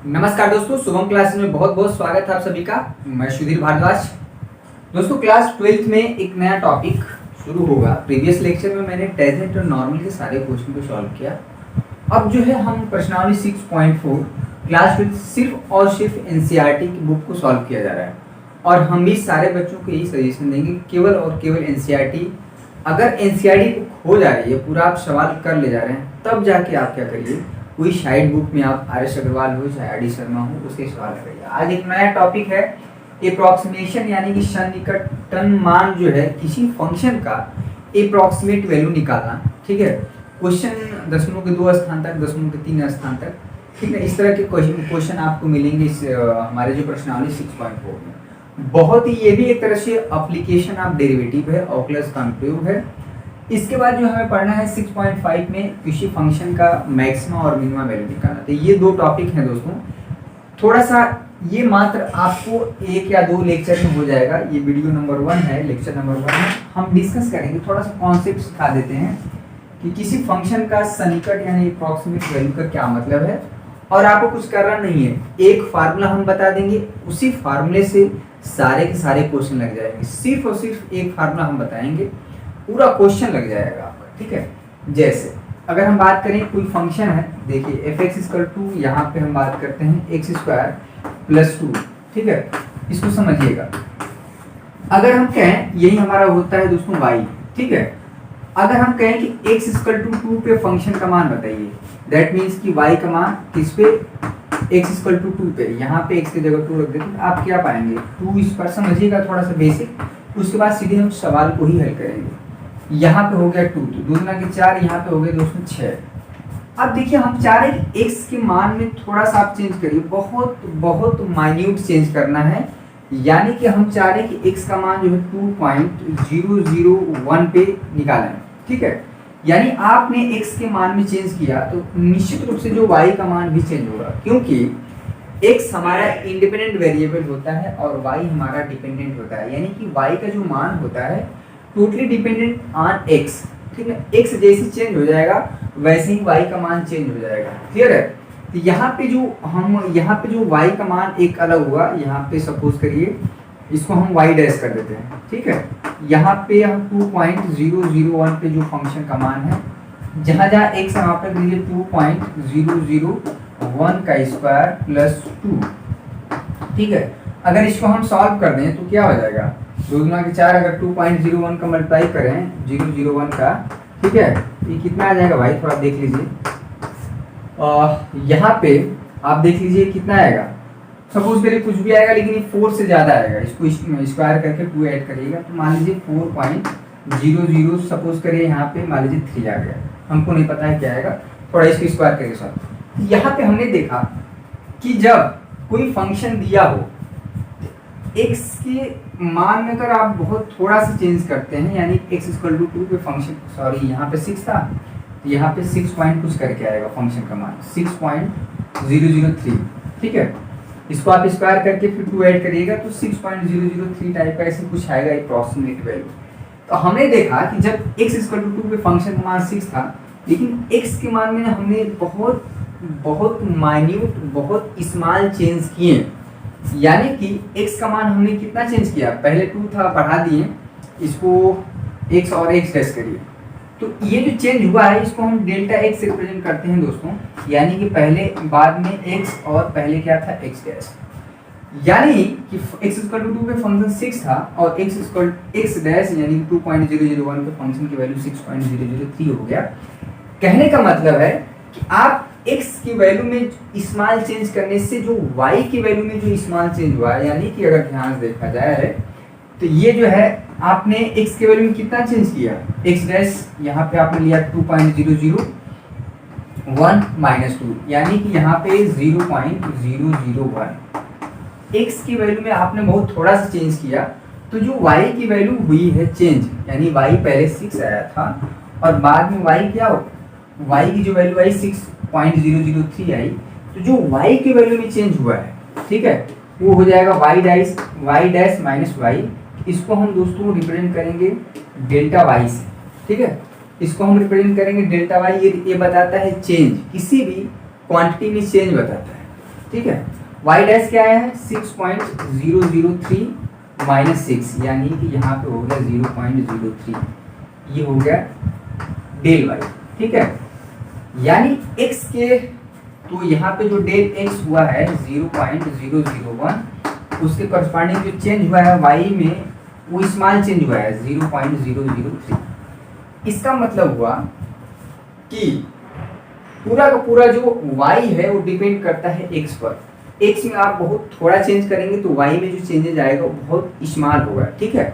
नमस्कार दोस्तों, शुभम क्लास में बहुत बहुत स्वागत है आप सभी का। मैं सुधीर भारद्वाज। दोस्तों, क्लास 12th में एक नया टॉपिक शुरू होगा। प्रीवियस लेक्चर में मैंने टेंजेंट और नॉर्मल के सारे क्वेश्चन को सॉल्व किया। अब जो है हम प्रश्नावली 6.4 क्लास 12 सिर्फ और सिर्फ एनसीईआरटी की बुक को सॉल्व किया जा रहा है और हम भी सारे बच्चों को यही सजेशन देंगे, केवल और केवल एनसीईआरटी। अगर एनसीईआरटी बुक हो जा रही है, पूरा आप सवाल कर ले जा रहे हैं, तब जाके आप क्या करिए, कोई साइड बुक में आप आर एस अग्रवाल हो चाहे आर डी शर्मा हो, उसके सवाल करिए। आज एक नया टॉपिक है एप्रोक्सीमेशन, यानी कि सन्निकटन मान जो है किसी फंक्शन का एप्रोक्सीमेट वैल्यू निकालना। ठीक है, क्वेश्चन दशमलव के 2 स्थान तक, दशमलव के 3 स्थान तक, ठीक है, इस तरह के क्वेश्चन आपको मिलेंगे इस हमारे जो प्रश्नावली 6.4 में। बहुत ही, ये भी एक तरह से एप्लीकेशन ऑफ डेरिवेटिव है, ओकुलस कॉन्क्लेव है। इसके बाद जो हमें पढ़ना है 6.5 में किसी फंक्शन का मैक्सिमा और मिनिमा वैल्यू निकालना। तो ये दो टॉपिक हैं दोस्तों। थोड़ा सा ये मात्र आपको 1 या 2 लेक्चर में हो जाएगा। ये वीडियो नंबर 1 है, लेक्चर नंबर 1 है। हम डिस्कस करेंगे, थोड़ा सा कॉन्सेप्ट सिखा देते हैं कि किसी फंक्शन का सन्निकट यानी अप्रॉक्सीमेट वैल्यू का क्या मतलब है। और आपको कुछ करना नहीं है, एक फार्मूला हम बता देंगे, उसी फार्मूले से सारे के सारे क्वेश्चन लग जाएंगे। सिर्फ और सिर्फ एक फार्मूला हम बताएंगे, पूरा क्वेश्चन लग जाएगा आपका। ठीक है, जैसे अगर हम बात करें कोई फंक्शन है, देखिए f(x) यहाँ पे हम बात करते हैं x² + 2। ठीक है, इसको समझिएगा। अगर हम कहें, यही हमारा होता है दोस्तों y। ठीक है, अगर हम कहें कि x(2) पे फंक्शन का मान बताइए, दैट मीन्स कि y का मान किस पे, x(2) पे। यहाँ पे x की जगह 2 रख देते हैं, आप क्या पाएंगे 2²। समझिएगा थोड़ा सा बेसिक, उसके बाद सीधे हम सवाल को ही हल करेंगे। यहाँ पे हो गया 2, तो 2 गुना के 4, यहाँ पे हो गए दोस्तों 6। अब देखिए हम चाह रहे हैं कि x के मान में थोड़ा सा आप चेंज करिए, बहुत बहुत माइन्यूट चेंज करना है। यानी कि हम चाह रहे हैं कि x का मान जो है 2.001 पे निकालना है। ठीक है, यानी आपने x के मान में चेंज किया तो निश्चित रूप से जो y का मान भी चेंज होगा, क्योंकि x हमारा इंडिपेंडेंट वेरिएबल होता है और y हमारा डिपेंडेंट होता है। यानी कि y का जो मान होता है टोटली डिपेंडेंट ऑन x। ठीक है, x जैसे चेंज हो जाएगा वैसे ही y का मान चेंज हो जाएगा। क्लियर है? तो यहाँ पे जो y का मान एक अलग हुआ, यहाँ पे सपोज करिए इसको हम y डैश कर देते हैं। ठीक है, यहाँ पे हम 2.001 पे जो फंक्शन का मान है, जहाँ जहाँ x वहाँ पे दीजिए 2.001 का स्क्वायर + 2। ठीक है, अगर इसको हम सॉल्व कर दें तो क्या हो जाएगा, 2 गुना के 4, अगर 2.01 का मल्टीप्लाई करें 001 का, ठीक है, ये कितना आ जाएगा भाई, थोड़ा देख लीजिए। यहाँ पे आप देख लीजिए कितना आएगा। सपोज करिए कुछ भी आएगा, लेकिन ये 4 से ज़्यादा आएगा। इसको स्क्वायर करके 2 ऐड करिएगा तो मान लीजिए 4.00, सपोज करिए यहाँ पे मान लीजिए 3 आ गया। हमको नहीं पता है क्या आएगा, थोड़ा इसको स्क्वायर करके साथ। यहाँ पे हमने देखा कि जब कोई फंक्शन दिया हो, x के मान में अगर आप बहुत थोड़ा सा चेंज करते हैं, यानी x(2) पे फंक्शन, सॉरी यहाँ पे 6 था, यहाँ पे 6 पॉइंट कुछ करके आएगा फंक्शन का मान 6.003। ठीक है, इसको आप स्क्वायर करके फिर 2 ऐड करिएगा तो 6.003 टाइप का ऐसे कुछ आएगा अप्रॉक्सीमेट वैल्यू। तो हमने देखा कि जब x(2) पे फंक्शन का मान 6 था, लेकिन x के मान में हमने बहुत बहुत माइन्यूट, बहुत स्मॉल चेंज किए। यानी कि x का मान हमने कितना चेंज किया, पहले 2 था बढ़ा दिए, इसको x और x डैश करिए, तो ये जो चेंज हुआ है इसको हम डेल्टा x से रिप्रेजेंट करते हैं दोस्तों। यानी कि पहले बाद में x और पहले क्या था x डैश। यानी कि x(2) पे फंक्शन 6 था और x डैश यानी 2.001 पे फंक्शन की वैल्यू 6.003 हो गया। कहने का मतलब है कि आप x की वैल्यू में स्मॉल चेंज करने से जो y की वैल्यू में जो स्मॉल चेंज हुआ है, यानी कि अगर ध्यान से देखा जाए तो ये जो है आपने x की वैल्यू में कितना चेंज किया, x डैश यहाँ पे आपने लिया 2.001 - 2, यानी कि यहाँ पे 0.001। x की वैल्यू में आपने बहुत थोड़ा सा चेंज किया, तो जो y की वैल्यू हुई है चेंज, यानी y पहले 6 आया था और बाद में y क्या हो, y की जो वैल्यू आई 6.003 आई, तो जो y की वैल्यू में चेंज हुआ है, ठीक है, वो हो जाएगा y डैश माइनस y। इसको हम दोस्तों रिप्रेजेंट करेंगे डेल्टा y से। ठीक है, इसको हम रिप्रेजेंट करेंगे डेल्टा y। ये बताता है चेंज, किसी भी क्वांटिटी में चेंज बताता है। ठीक है। वाई डैश क्या है 6.003 माइनस 6, यानी कि यहाँ पे हो गया 0.03, ये हो गया डेल वाई, ठीक है। यानी x के, तो यहाँ पे जो डेल x हुआ है 0.001, उसके करस्पॉन्डिंग जो चेंज हुआ है y में वो स्मॉल चेंज हुआ है 0.003। इसका मतलब हुआ कि पूरा का पूरा जो y है वो डिपेंड करता है x पर। x में आप बहुत थोड़ा चेंज करेंगे तो y में जो चेंजेज आएगा वो बहुत स्मॉल होगा, ठीक है।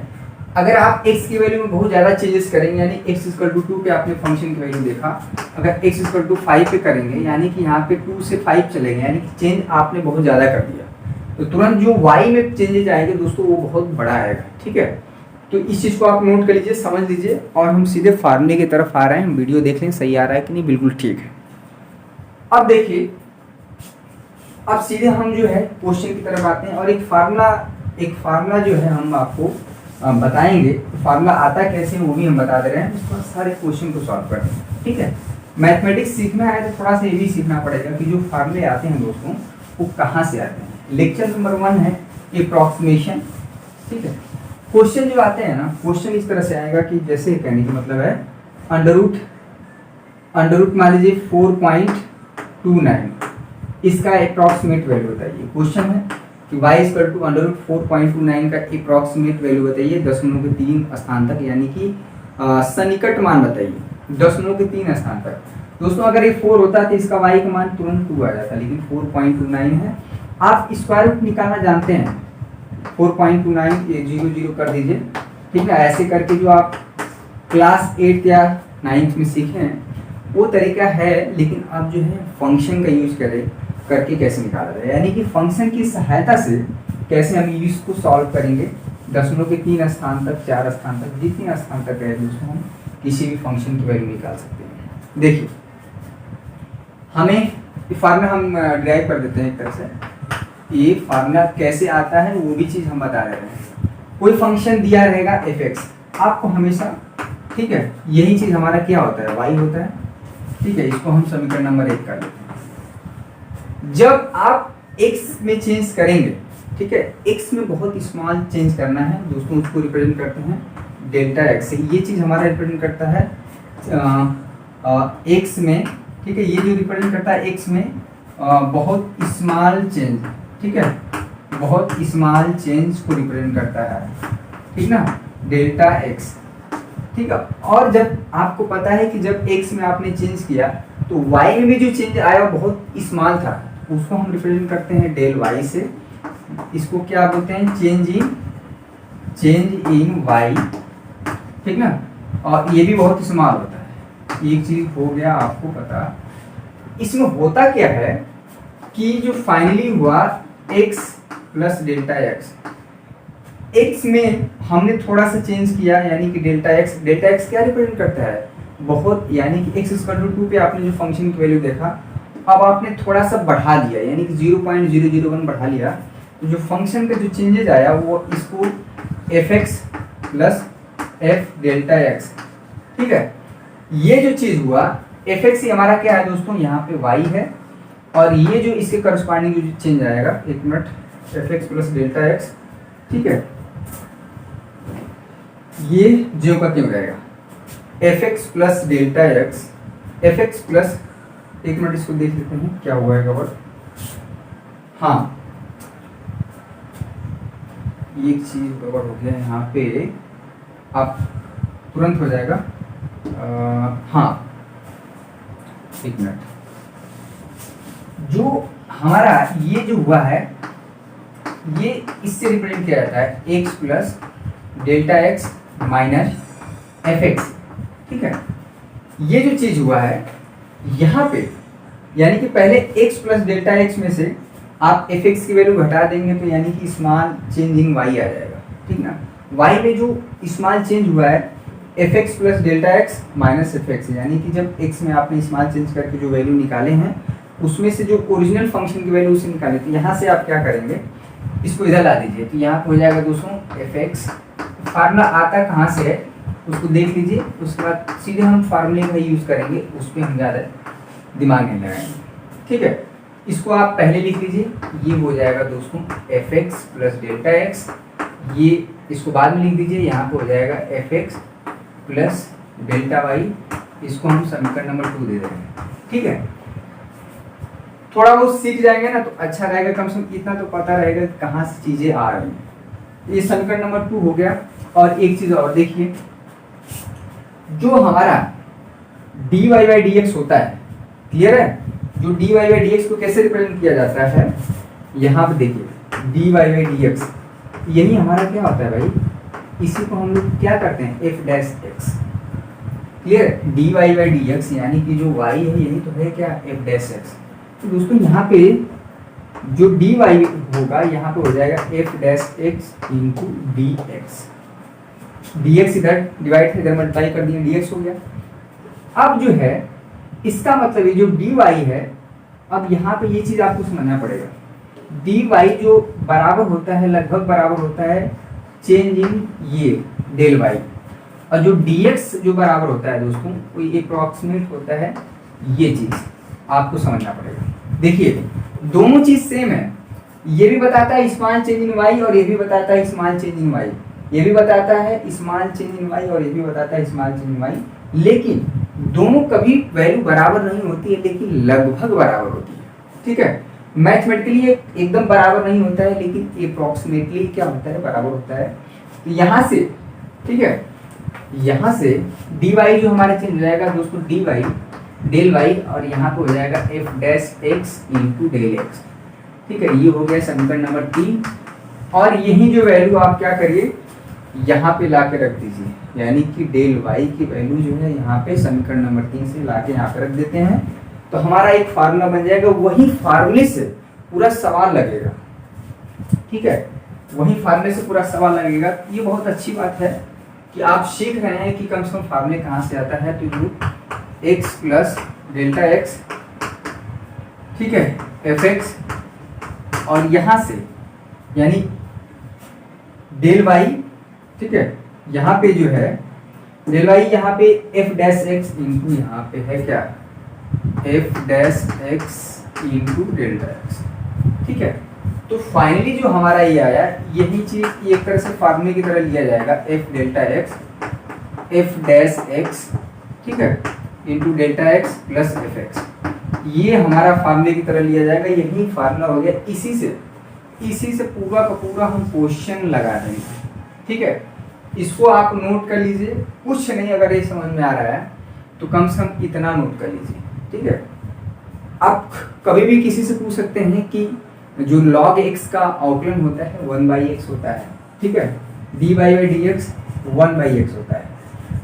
अगर आप x की वैल्यू में बहुत ज़्यादा चेंजेस करेंगे, यानी x = 2 पे आपने फंक्शन की वैल्यू देखा, अगर x = 5 पे करेंगे, यानी कि यहाँ पे 2 से 5 चलेंगे, यानी कि चेंज आपने बहुत ज़्यादा कर दिया, तो तुरंत जो y में चेंजेज आएंगे दोस्तों वो बहुत बड़ा आएगा, ठीक है। तो इस चीज़ को आप नोट कर लीजिए, समझ लीजिए, और हम सीधे फार्मूले की तरफ आ रहे हैं। वीडियो देख लें सही आ रहा है कि नहीं, बिल्कुल ठीक है। अब देखिए, अब सीधे हम जो है क्वेश्चन की तरफ आते हैं, और एक फार्मूला जो है हम आपको बताएंगे। तो फार्मूला आता कैसे है वो भी हम बता दे रहे हैं, उसके बाद सारे क्वेश्चन को सॉल्व करते हैं, ठीक है। मैथमेटिक्स सीखना है तो थोड़ा सा ये भी सीखना पड़ेगा कि जो फार्मूले आते हैं दोस्तों वो कहाँ से आते हैं। लेक्चर नंबर 1 है एप्रोक्सीमेशन, ठीक है। क्वेश्चन जो आते हैं ना, क्वेश्चन इस तरह से आएगा कि जैसे कहने का मतलब है अंडर रूट मान लीजिए 4.29, इसका अप्रॉक्सीमेट वैल्यू बताइए। क्वेश्चन है कि y = √4.29 का अप्रॉक्सीमेट वैल्यू बताइए 0.3 स्थान तक, यानी कि सन्निकट मान बताइए 0.3 स्थान तक। दोस्तों अगर ये 4 होता तो इसका y का मान तुरंत 2 आ जाता, लेकिन 4.29 है। आप स्क्वायर रूट निकालना जानते हैं, 4.29 ये 0 कर दीजिए, ठीक है। ऐसे करके जो आप क्लास 8 या 9th में सीखे हैं वो तरीका है, लेकिन आप जो है फंक्शन का यूज करके कैसे निकाला जाए, यानी कि फंक्शन की सहायता से कैसे हम इसको सॉल्व करेंगे 0.3 स्थान तक, 4 स्थान तक, जितने स्थान तक है दोस्तों हम किसी भी फंक्शन की वैल्यू निकाल सकते हैं। देखिए हमें फार्मूला हम ड्राइव कर देते हैं एक तरह से। ये फार्मूला कैसे आता है वो भी चीज़ हम बता रहे हैं। कोई फंक्शन दिया रहेगा f(x), आपको हमेशा, ठीक है, यही चीज़ हमारा क्या होता है y होता है, ठीक है। इसको हम समीकरण नंबर 1 कर लेते हैं। जब आप x में चेंज करेंगे, ठीक है, x में बहुत स्मॉल चेंज करना है दोस्तों, उसको रिप्रेजेंट करते हैं डेल्टा x से। ये चीज़ हमारा रिप्रेजेंट करता है x में, ठीक है। ये जो रिप्रेजेंट करता है x में बहुत स्मॉल चेंज, ठीक है, बहुत स्मॉल चेंज को रिप्रेजेंट करता है, ठीक ना, डेल्टा x, ठीक है। और जब आपको पता है कि जब x में आपने चेंज किया तो y में भी जो चेंज आया बहुत स्मॉल था, उसको हम रिप्रेजेंट करते हैं डेल y से। इसको क्या बोलते हैं, चेंज इन y, ठीक ना। और ये भी बहुत स्मॉल होता है। एक चीज हो गया आपको पता, इसमें होता क्या है कि जो फाइनली हुआ x प्लस डेल्टा x में हमने थोड़ा सा चेंज किया, यानी कि डेल्टा x क्या रिप्रेजेंट करता है बहुत, यानी कि x = 2 पे आपने जो फंक्शन की वैल्यू देखा, अब आपने थोड़ा सा बढ़ा दिया, यानी कि 0.001 बढ़ा लिया, तो जो फंक्शन का जो चेंजेज आया वो इसको f(x) plus f delta x, ठीक है। ये जो चीज़ हुआ f(x) ही हमारा क्या है दोस्तों, यहाँ पे y है, और ये जो इसके करस्पॉन्डिंग जो चेंज आएगा, एक minute, f(x) plus delta x, ठीक है, ये जो का क्यों रहेगा f(x) plus delta x, f(x) plus, एक मिनट इसको देख लेते हैं क्या हुआ है कवर। हाँ, ये चीज कवर हो गया यहाँ पे, आप तुरंत हो जाएगा। हाँ एक मिनट, जो हमारा ये जो हुआ है ये इससे रिप्रेजेंट किया जाता है x plus delta x minus f(x), ठीक है। ये जो चीज हुआ है यहाँ पे, यानी कि पहले x प्लस डेल्टा x में से आप f(x) की वैल्यू घटा देंगे तो यानी कि स्मॉल चेंज इन y आ जाएगा, ठीक ना। y में जो स्मॉल चेंज हुआ है f(x) plus delta x minus f(x), यानी कि जब x में आपने स्मॉल चेंज करके जो वैल्यू निकाले हैं उसमें से जो ओरिजिनल फंक्शन की वैल्यू उसे निकाले, तो यहाँ से आप क्या करेंगे, इसको इधर ला दीजिए, तो यहाँ पे हो जाएगा दोस्तों f(x). फार्मूला आता कहाँ से है उसको देख लीजिए, उसके बाद सीधे हम फार्मूले का यूज़ करेंगे, उस पर हम ज़्यादा दिमाग नहीं लगाएंगे, ठीक है। इसको आप पहले लिख लीजिए, ये हो जाएगा दोस्तों F x plus delta x, ये इसको बाद में लिख दीजिए, यहाँ पे हो जाएगा f x plus delta y, इसको हम समीकरण नंबर 2 दे देंगे। ठीक है, थोड़ा बहुत सीख जाएंगे ना तो अच्छा रहेगा, कम से कम इतना तो पता रहेगा कहाँ से चीजें आ रही हैं। ये समीकरण नंबर 2 हो गया। और एक चीज और देखिए, जो हमारा dy बाई डी एक्स होता है, क्लियर है, जो dy बाई डी एक्स को कैसे रिप्रेजेंट किया जाता है, यहाँ पे देखिए dy बाई डी एक्स, यही हमारा क्या होता है भाई, इसी को हम लोग क्या करते हैं F dash x, clear, dy by d x यानी कि जो y है यही तो है क्या एफ डैश एक्स। तो दोस्तों यहाँ पे जो dy होगा यहाँ पे हो जाएगा f dash x into D x, D x इधर डिवाइड इधर मल्टीप्लाई कर दिया, dx हो गया। अब जो है इसका मतलब ये जो dy है, अब यहाँ पे ये चीज आपको समझना पड़ेगा, dy जो बराबर होता है, लगभग बराबर होता है चेंज इन ये डेल y, और जो dx जो बराबर होता है दोस्तों वो अप्रॉक्सीमेट होता है ये चीज, आपको समझना पड़ेगा। देखिए दोनों चीज सेम है, ये भी बताता है स्मॉल चेंज इन y और ये भी बताता है स्मॉल चेंज इन y, ये भी बताता है स्मॉल चेंज इन y और ये भी बताता है स्मॉल चेंज इन y, लेकिन दोनों कभी वैल्यू बराबर नहीं होती है, लेकिन लगभग बराबर होती है। ठीक है, मैथमेटिकली एकदम बराबर नहीं होता है, लेकिन अप्रॉक्सीमेटली क्या होता है बराबर होता है। तो यहाँ से ठीक है, यहाँ से dy जो हमारा चेंज हो जाएगा दोस्तों dy डेल y, और यहाँ पे हो जाएगा f dash x into del x. ठीक है, ये हो गया समीकरण नंबर 3। और यही जो वैल्यू आप क्या करिए यहाँ पे ला के रख दीजिए, यानी कि डेल y की वैल्यू जो है यहाँ पे समीकरण नंबर 3 से ला के यहाँ पे रख देते हैं, तो हमारा एक फार्मूला बन जाएगा, वही फार्मूले से पूरा सवाल लगेगा। ठीक है, वही फार्मूले से पूरा सवाल लगेगा। ये बहुत अच्छी बात है कि आप सीख रहे हैं कि कम से कम फार्मूले कहाँ से आता है, तो जो एक्स प्लस डेल्टा एक्स, ठीक है, एफ एक्स, और यहाँ से यानी डेल वाई, ठीक है, यहाँ पे जो है डेल वाई, यहाँ पे एफ डैश एक्स इंटू यहाँ पे है क्या F dash x into delta x. ठीक है, तो फाइनली जो हमारा ये आया, यही चीज एक तरह से फार्मूले की तरह लिया जाएगा, F delta x f dash x, ठीक है, into delta x plus F x, ये हमारा फार्मूले की तरह लिया जाएगा। यही फार्मूला हो गया, इसी से पूरा का पूरा हम क्वेश्चन लगा देंगे। ठीक है, इसको आप नोट कर लीजिए, कुछ नहीं अगर ये समझ में आ रहा है तो कम से कम इतना नोट कर लीजिए। ठीक है, आप कभी भी किसी से पूछ सकते हैं कि जो log x का अवकलन होता है 1/x होता है। ठीक है, dy by d x 1/x होता है,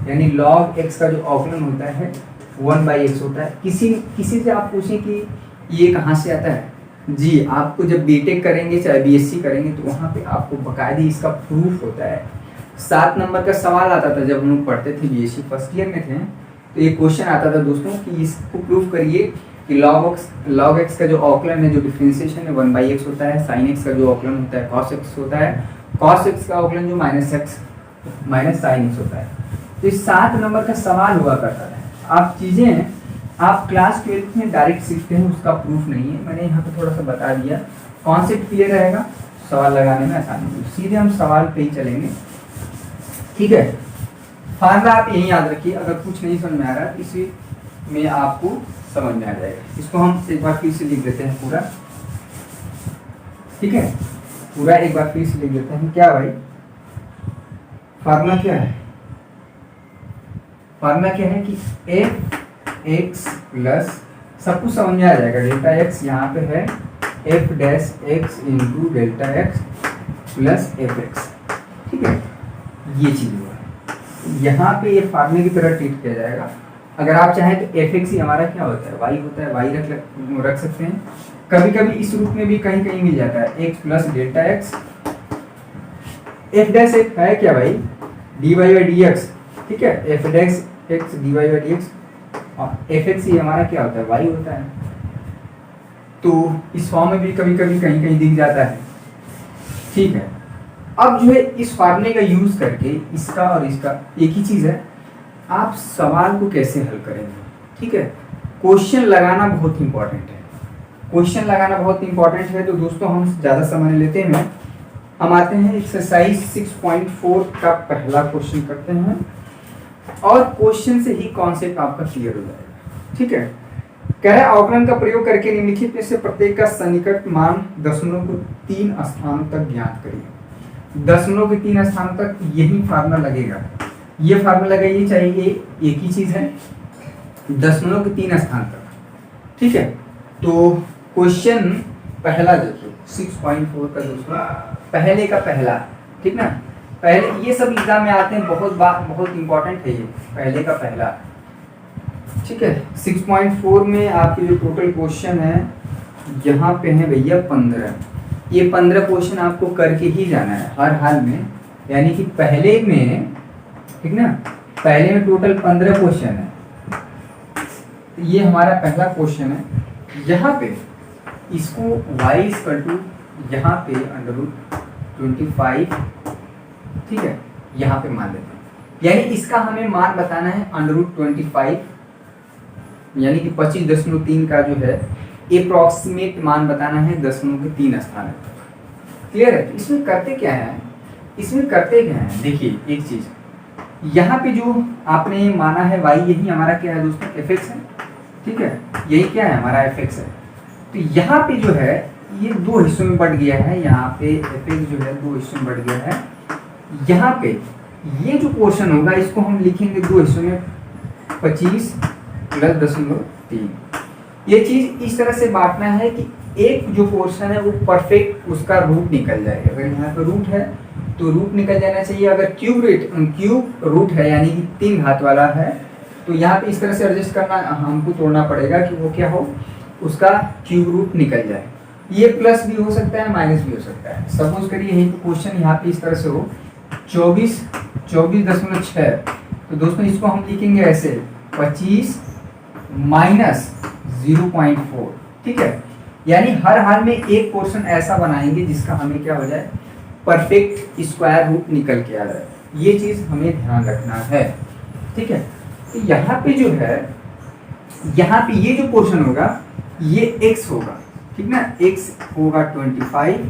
यानी log x का जो अवकलन होता है 1/x होता है। किसी से आप पूछें कि ये कहाँ से आता है, जी आपको जब बीटेक करेंगे चाहे बीएससी करेंगे तो वहाँ पे आपको बकायदे इसका प्रूफ होता है। 7 नंबर का सवाल आता था जब हम लोग पढ़ते थे, बीएससी फर्स्ट ईयर में थे, तो ये क्वेश्चन आता था दोस्तों कि इसको प्रूफ करिए कि log x का जो अवकलन है, जो डिफरेंशिएशन है 1/x होता है, sin x का जो अवकलन होता है cos x होता है, cos x का अवकलन जो माइनस sin x होता है। तो इस 7 नंबर का सवाल हुआ करता है। आप चीज़ें आप क्लास 12 में डायरेक्ट सीखते हैं, उसका प्रूफ नहीं है, मैंने यहाँ पे थोड़ा सा बता दिया, कॉन्सेप्ट क्लियर रहेगा, सवाल लगाने में आसानी होगी। सीधे हम सवाल पे ही चलेंगे। ठीक है, फार्मूला आप यही याद रखिए, अगर कुछ नहीं समझ में आ रहा इसी में आपको समझ में आ जाएगा। इसको हम एक बार फिर से लिख देते हैं पूरा। ठीक है, पूरा एक बार फिर से लिख देते हैं। क्या भाई फार्मूला क्या है? फार्मूला क्या है कि एफ एक्स प्लस, सब कुछ समझ में आ जाएगा, डेल्टा एक्स यहाँ पे है f dash x into delta x plus F x. ठीक है, ये चीज़ हुआ है, यहाँ पे ये फार्मूले की तरह ट्रीट किया जाएगा। अगर आप चाहें तो एफ एक्स ही हमारा क्या होता है, वाई होता है, वाई रख सकते हैं। कभी कभी इस रूप में भी कहीं कहीं मिल जाता है, x plus delta x, f dash x है क्या भाई d y by d x. ठीक है, f dash x d y by d x, और एफ एक्स ही हमारा क्या होता है, वाई होता है। तो इस फॉर्म में भी कभी कभी कहीं कहीं दिख जाता है। ठीक है, अब जो है इस फार्मूले का यूज करके इसका और इसका एक ही चीज है, आप सवाल को कैसे हल करेंगे। ठीक है, क्वेश्चन लगाना बहुत इंपॉर्टेंट है। क्वेश्चन लगाना बहुत इंपॉर्टेंट है। तो दोस्तों हम ज़्यादा समय नहीं लेते हैं, हम आते हैं एक्सरसाइज 6.4 का पहला क्वेश्चन करते हैं और क्वेश्चन से ही कॉन्सेप्ट आपका क्लियर हो जाएगा। ठीक है, कह रहा है अवकलन का प्रयोग करके निम्नलिखित में से प्रत्येक का सन्निकट मान दशमलव को 3 स्थानों तक ज्ञात करिए। दशमलव के 3 स्थानों तक यही फार्मूला लगेगा, ये फार्मूला लगाइए, चाहिए एक ही चीज है, दशमलव के 3 स्थान तक। ठीक है, तो क्वेश्चन पहला देखिए 6.4 का दोस्तों, पहले का पहला, ठीक ना, पहले ये सब एग्जाम में आते हैं, बहुत इंपॉर्टेंट है ये पहले का पहला। ठीक है, 6.4 में आपके जो टोटल क्वेश्चन है यहाँ पे है भैया 15। ये 15 क्वेश्चन आपको करके ही जाना है हर हाल में, यानी कि पहले में, ठीक ना, पहले में टोटल 15 क्वेश्चन है। ये हमारा पहला क्वेश्चन है, यहाँ पे इसको y इक्वल टू यहाँ पे √25, ठीक है, यहाँ पे मान लेते हैं, यानी इसका हमें मान बताना है √25, यानी कि 25.3 का जो है अप्रॉक्सीमेट मान बताना है दशमलव के 3 स्थान है। क्लियर है? तो इसमें करते क्या है, देखिए एक चीज, यहाँ पे जो आपने माना है y, यही हमारा क्या है दोस्तों, fx है। ठीक है, यही क्या है हमारा fx है। तो यहाँ पे जो है ये 2 हिस्सों में बढ़ गया है, यहाँ पे fx जो है 2 हिस्सों में बढ़ गया है। यहाँ पे ये जो पोर्शन होगा इसको हम लिखेंगे 2 हिस्सों में, 25 + 0.3। ये चीज इस तरह से बांटना है कि एक जो पोर्शन है वो परफेक्ट उसका रूट निकल जाए। अगर यहाँ पे रूट है तो रूट निकल जाना चाहिए, अगर क्यूब रूट है यानी कि 3 घात वाला है तो यहाँ पे इस तरह से एडजस्ट करना, हमको तोड़ना पड़ेगा कि वो क्या हो, उसका क्यूब रूट निकल जाए। ये प्लस भी हो सकता है, माइनस भी हो सकता है। सपोज करिए यही क्वेश्चन यहाँ पे इस तरह से हो 24.6, तो दोस्तों इसको हम लिखेंगे ऐसे 25 - 0.4। ठीक है, यानी हर हाल में एक पोर्शन ऐसा बनाएंगे जिसका हमें क्या हो जाए, परफेक्ट स्क्वायर रूट निकल के आ जाए। ये चीज हमें ध्यान रखना है। ठीक है, तो यहाँ पे जो है, यहाँ पे ये जो पोर्शन होगा ये x होगा, ठीक ना, x होगा 25,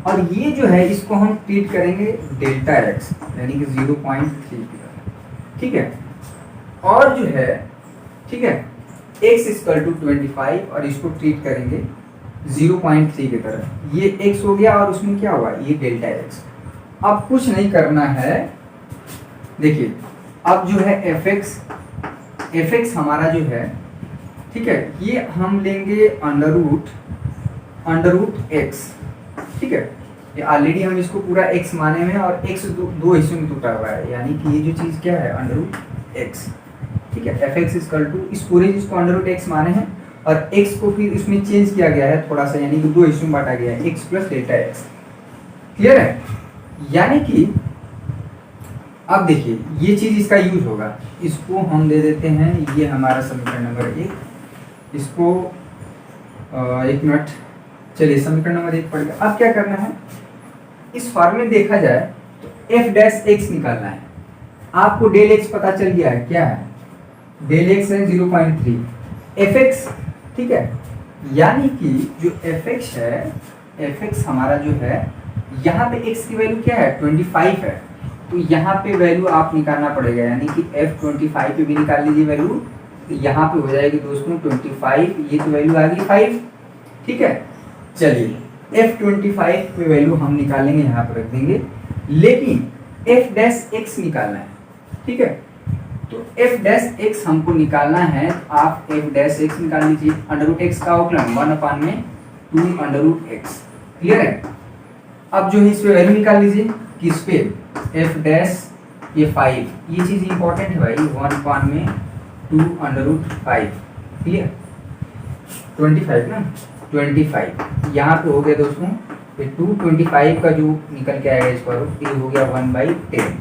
और ये जो है इसको हम ट्रीट करेंगे डेल्टा x यानी कि 0.3 की तरह। ठीक है, और जो है, ठीक है, x = 25 और इसको ट्रीट करेंगे 0.3 की तरह। ये x हो गया और उसमें क्या हुआ, ये डेल्टा x। अब कुछ नहीं करना है, देखिए अब जो है fx हमारा जो है, ठीक है, ये हम लेंगे √x। ठीक है, ये ऑलरेडी हम इसको पूरा x माने में और x 2 हिस्सों में टूटा हुआ है, यानी कि ये जो चीज क्या है √x। ठीक है, fx = इस पूरे चीज को √x माने हैं और x को फिर इसमें चेंज किया गया है थोड़ा सा, यानी कि 2 हिस्सों में बांटा गया है, x + डेल्टा x। क्लियर है? यानी कि अब देखिए ये चीज इसका यूज होगा, इसको हम दे देते हैं, ये हमारा समीकरण नंबर 1, इसको 1 मिनट, चलिए समीकरण नंबर 1 पढ़ गया। अब क्या करना है, इस फॉर्म में देखा जाए तो f' निकालना है। आपको डेल x पता चल गया है, क्या है डेल x है 0.3 fx। ठीक है, यानी कि जो fx है, fx हमारा जो है, यहाँ पे x की वैल्यू क्या है 25 है, तो यहाँ पे वैल्यू आप निकालना पड़ेगा, यानी कि f25 पे भी निकाल लीजिए वैल्यू, तो यहाँ पे हो जाएगी दोस्तों 25, ये तो वैल्यू आ गई 5। ठीक है, चलिए f25 पे वैल्यू हम निकालेंगे, यहाँ पर रख देंगे, लेकिन f' निकालना है। ठीक है, तो f' हमको निकालना है, आप f' निकाल लीजिए। √x का अवकलन 1/2 क्लियर है? अब जो है इस पे वैल्यू निकाल लीजिए, किस पे, f' ये 5, ये चीज इंपॉर्टेंट है भाई, 1/2 क्लियर, 25 ना, 25 यहाँ पे हो गया दोस्तों, ये 225 का जो निकल के आएगा इसका रूट, ये हो गया 1/10।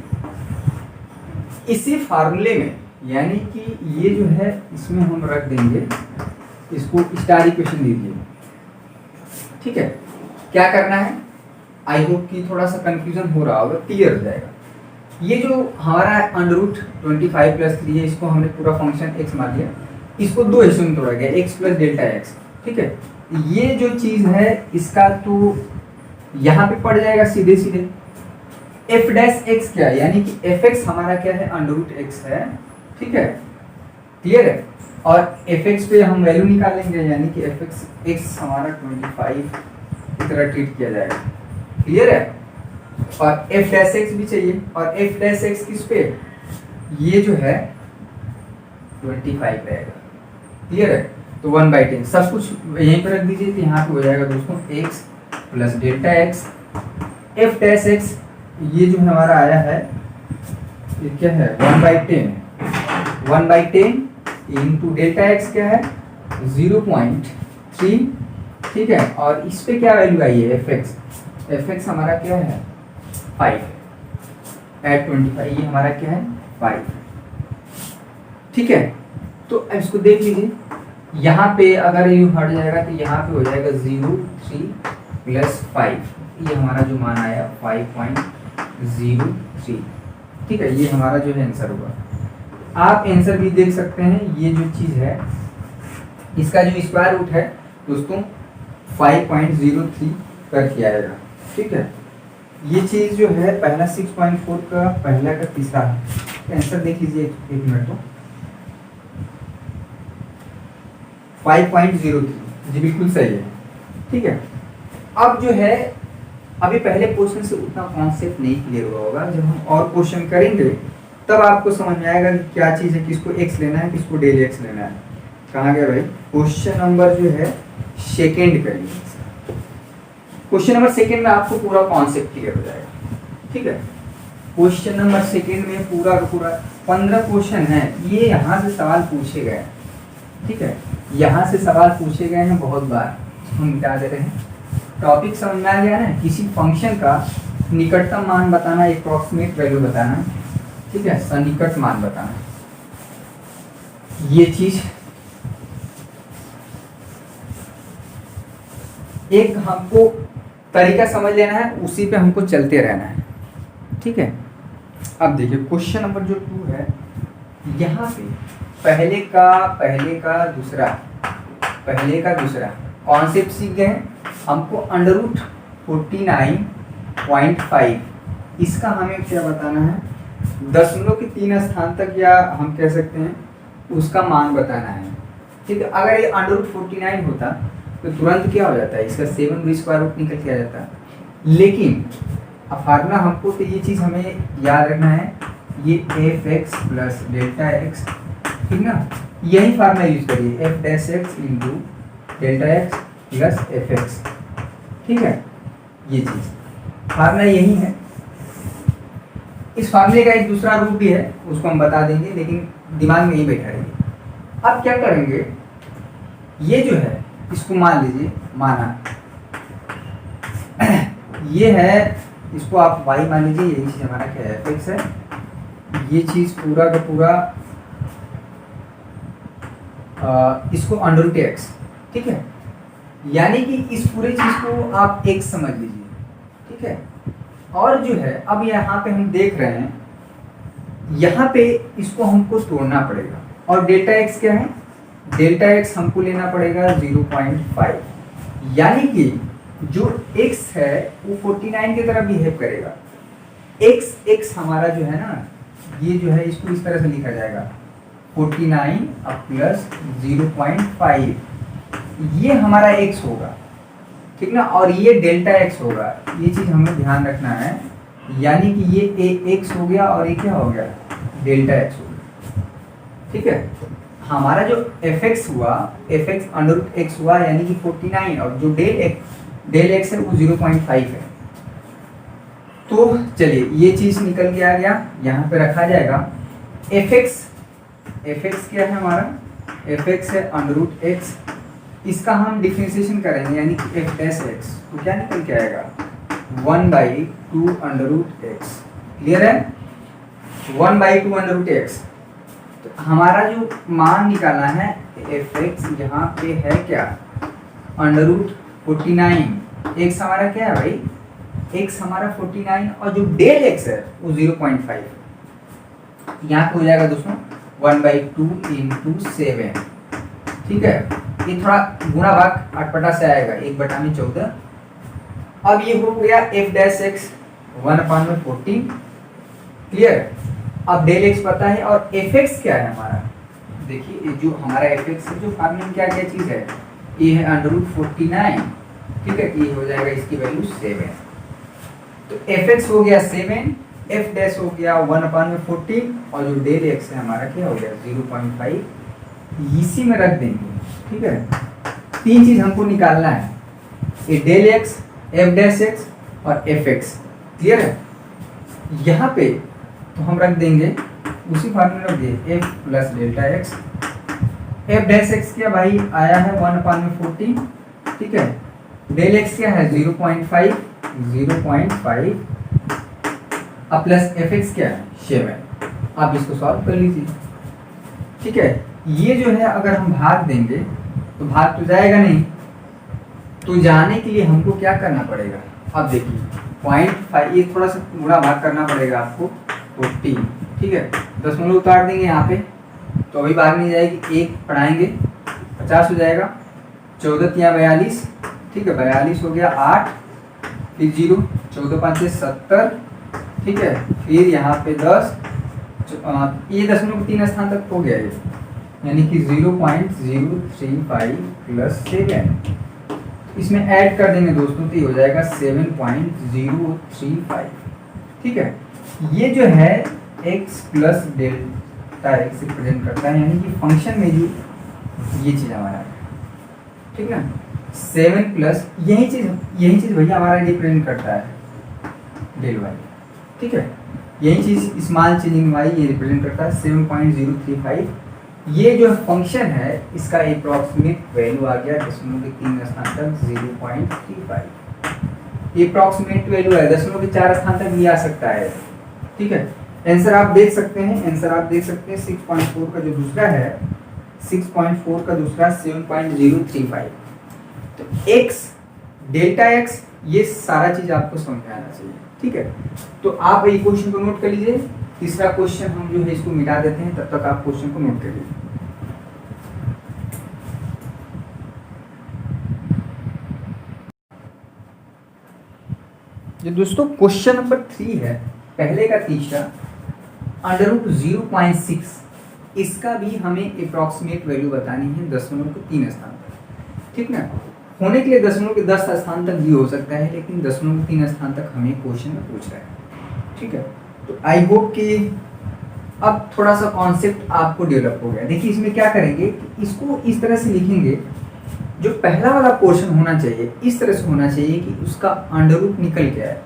इसी फार्मूले में, यानी कि ये जो है इसमें हम रख देंगे, इसको स्टार इक्वेशन दीजिए। ठीक है, क्या करना है, आई होप कि थोड़ा सा कंफ्यूजन हो रहा होगा, क्लियर हो जाएगा। ये जो हमारा √25 + 3 है, इसको हमने पूरा फंक्शन x मान लिया, इसको 2 हिस्सों में तोड़ा गया, x + डेल्टा x। ठीक है, ये जो चीज है इसका तो यहाँ पे पड़ जाएगा सीधे सीधे। एफ डैश एक्स क्या है, यानी कि एफ एक्स हमारा क्या है, अंडर रूट एक्स है, ठीक है, क्लियर है। और एफ एक्स पे हम वैल्यू निकालेंगे, यानी कि एफ एक्स एक्स हमारा 25 की तरह ट्रीट किया जाएगा, क्लियर है। और एफ डैश एक्स भी चाहिए, और एफ डैश एक्स किस पे, ये जो है 25 रहेगा, क्लियर है। तो 1/10 सब कुछ यहीं पर रख दीजिए, तो यहाँ पे हो जाएगा दोस्तों x plus delta x f dash x, ये जो हमारा आया है ये क्या है 1/10 इंटू डेल्टा एक्स क्या है 0.3, ठीक है। और इस पे क्या वैल्यू आई है एफ एक्स हमारा क्या है 5 एट 25, ये हमारा क्या है 5, ठीक है। तो अब इसको देख लीजिए, यहाँ पे अगर ये हट जाएगा तो यहाँ पे हो जाएगा 0.3 प्लस 5, ये हमारा जो मान आया 5.03, ठीक है। ये हमारा जो है आंसर होगा। आप आंसर भी देख सकते हैं, ये जो चीज़ है इसका जो स्क्वायर रूट है दोस्तों 5.03 करके आएगा, ठीक है। ये चीज़ जो है पहला 6.4 का, पहला का तीसरा आंसर देख लीजिए, एक मिनट तो 5.03 जी बिल्कुल सही है, ठीक है। अब जो है अभी पहले क्वेश्चन से उतना कॉन्सेप्ट नहीं क्लियर हुआ होगा, जब हम और क्वेश्चन करेंगे तब आपको समझ में आएगा कि क्या चीज़ है, किसको एक्स लेना है, किसको डेल एक्स लेना है। कहाँ गया भाई, क्वेश्चन नंबर जो है सेकेंड करिए। क्वेश्चन नंबर सेकेंड में आपको पूरा कॉन्सेप्ट क्लियर हो जाएगा, ठीक है। क्वेश्चन नंबर सेकेंड में पूरा का पूरा 15 क्वेश्चन है, ये यहाँ से सवाल पूछे गए, ठीक है। यहाँ से सवाल पूछे गए हैं बहुत बार, हम मिटा दे रहे हैं। टॉपिक समझ में आ गया ना, किसी फंक्शन का निकटतम मान बताना, अप्रॉक्सीमेट वैल्यू बताना, ठीक है, सन्निकट मान बताना, ये चीज एक हमको तरीका समझ लेना है, उसी पे हमको चलते रहना है, ठीक है। अब देखिए क्वेश्चन नंबर जो 2 है, यहाँ पे पहले का दूसरा कॉन्सेप्ट सीख गए। हमको अंडर रूट 49.5 इसका हमें क्या बताना है, दशमलव के 3 स्थान तक, या हम कह सकते हैं उसका मान बताना है, ठीक है। अगर ये अंडर रूट 49 होता तो तुरंत क्या हो जाता है, इसका 7 स्क्वायर रूट निकल के आ जाता। लेकिन अब फार्मूला हमको, तो ये चीज़ हमें याद रखना है, ये F x plus delta x, ठीक ना, यही फार्मूला यूज करिए, F dash x into delta x plus F x, ठीक है। ये चीज़ फार्मूला यही है। इस फार्मूले का एक दूसरा रूप भी है, उसको हम बता देंगे, लेकिन दिमाग में ही बैठा रहिए। अब क्या करेंगे, ये जो है इसको मान लीजिए, माना ये है, इसको आप y मान लीजिए, यही चीज़ हमारा क्या है f है। ये चीज़ पूरा का पूरा इसको अंडर रूट एक्स, ठीक है, यानी कि इस पूरे चीज़ को आप x समझ लीजिए, ठीक है। और जो है अब यहाँ पे हम देख रहे हैं, यहाँ पे इसको हमको तोड़ना पड़ेगा, और डेल्टा एक्स क्या है, डेल्टा एक्स हमको लेना पड़ेगा 0.5, यानी कि जो x है वो 49 की तरह बिहेव करेगा। x हमारा जो है ना, ये जो है इसको इस तरह से लिखा जाएगा 49 अब प्लस 0.5, ये हमारा x होगा, ठीक ना, और ये डेल्टा x होगा। ये चीज़ हमें ध्यान रखना है, यानी कि ये x हो गया और ये क्या हो गया, डेल्टा x हो गया, ठीक है। हमारा जो fx हुआ, fx अंडर रूट x हुआ, यानी कि 49, और जो डेल x है वो 0.5 है। तो चलिए ये चीज़ निकल के आ गया, यहाँ पे रखा जाएगा fx क्या है हमारा, fx है अंडर रूट x, इसका हम डिफरेंशिएशन करेंगे, यानी कि f डैश x, तो क्या निकल के आएगा 1/2 अंडर रूट x, क्लियर है, 1/2 अंडर रूट x। तो हमारा जो मान निकालना है fx, यहाँ पे है क्या, अंडर रूट 49, x हमारा क्या है भाई, x हमारा 49, और जो डेल x है वो 0.5, यहाँ पे हो जाएगा दोस्तों 1/2 × 7, ठीक है। ये थोड़ा गुणा भाग अटपटा से आएगा, 1/14। अब ये हो गया एफ डैश एक्स 1/14। क्लियर। अब डेल एक्स पता है और एफ एक्स क्या है हमारा, देखिए जो हमारा एफ एक्स है, जो फार्मूले में क्या क्या चीज़ है, ये है √49। ठीक है, ये हो जाएगा इसकी वैल्यू 7। तो एफ एक्स हो गया 7, एफ डैश हो गया 1/14 और जो डेल एक्स है हमारा क्या हो गया 0.5, इसी में रख देंगे। ठीक है, 3 चीज हमको निकालना है, ये del x, f dash x और एफ एक्स। क्लियर है। यहाँ पे तो हम रख देंगे उसी फार्मूले रख दिए F plus delta x. F dash x क्या भाई आया है 1/14। ठीक है, डेल एक्स क्या है 0.5 अब प्लस एफ एक्स क्या है 7। आप इसको सॉल्व कर लीजिए। ठीक है, ये जो है अगर हम भाग देंगे तो भाग तो जाएगा नहीं, तो जाने के लिए हमको क्या करना पड़ेगा, अब देखिए 0.5, ये थोड़ा सा गुणा भाग करना पड़ेगा आपको 14। ठीक है, दशमलव उतार देंगे यहाँ पे तो अभी भाग नहीं जाएगी, 1 पढ़ाएंगे 50 हो जाएगा, 14 × 42। ठीक है, 42 हो गया 8, फिर 0, 14 × 5 = 70। ठीक है, फिर यहाँ पे 10, ये दशमलव के 3 स्थान तक हो गया ये, यानी कि 0.035 प्लस 7 इसमें ऐड कर देंगे दोस्तों तो ये हो जाएगा 7.035। ठीक है, ये जो है x plus delta x represent करता है, यानी कि फंक्शन में जो ये चीज़ हमारा है। ठीक है, 7 प्लस यही चीज़ भैया हमारा रिप्रेजेंट करता है डेल वाई। ठीक है, यही चीज़ स्मॉल चेंजिंग वाई ये रिप्रेजेंट करता है 7.035। ये जो फंक्शन है इसका अप्रॉक्सीमेट वैल्यू आ गया दशमलव के 3 स्थान तक 0.35। ये अप्रॉक्सीमेट वैल्यू है, दशमलव के 4 स्थान तक भी आ सकता है। ठीक है, आंसर आप देख सकते हैं, 6.4 का जो दूसरा है, 6.4 का दूसरा 7.035। तो x डेल्टा x ये सारा चीज आपको समझ में आना चाहिए। ठीक है, तो आप ये क्वेश्चन को नोट कर लीजिए। तीसरा क्वेश्चन हम जो है इसको मिटा देते हैं, तब तक आप क्वेश्चन को नोट कर लीजिए। जो दोस्तों क्वेश्चन नंबर 3 है, पहले का तीसरा, √0.6, इसका भी हमें अप्रॉक्सीमेट वैल्यू बतानी है दशमलव के 3 स्थान तक। ठीक ना, होने के लिए दशमलव के 10 स्थान तक भी हो सकता है, लेकिन दशमलव के 3 स्थान तक हमें क्वेश्चन में पूछ रहा है। ठीक है, तो आई होप कि अब थोड़ा सा कॉन्सेप्ट आपको डेवलप हो गया। देखिए इसमें क्या करेंगे कि इसको इस तरह से लिखेंगे, जो पहला वाला पोर्शन होना चाहिए इस तरह से होना चाहिए कि उसका अंडर रूट निकल के आए,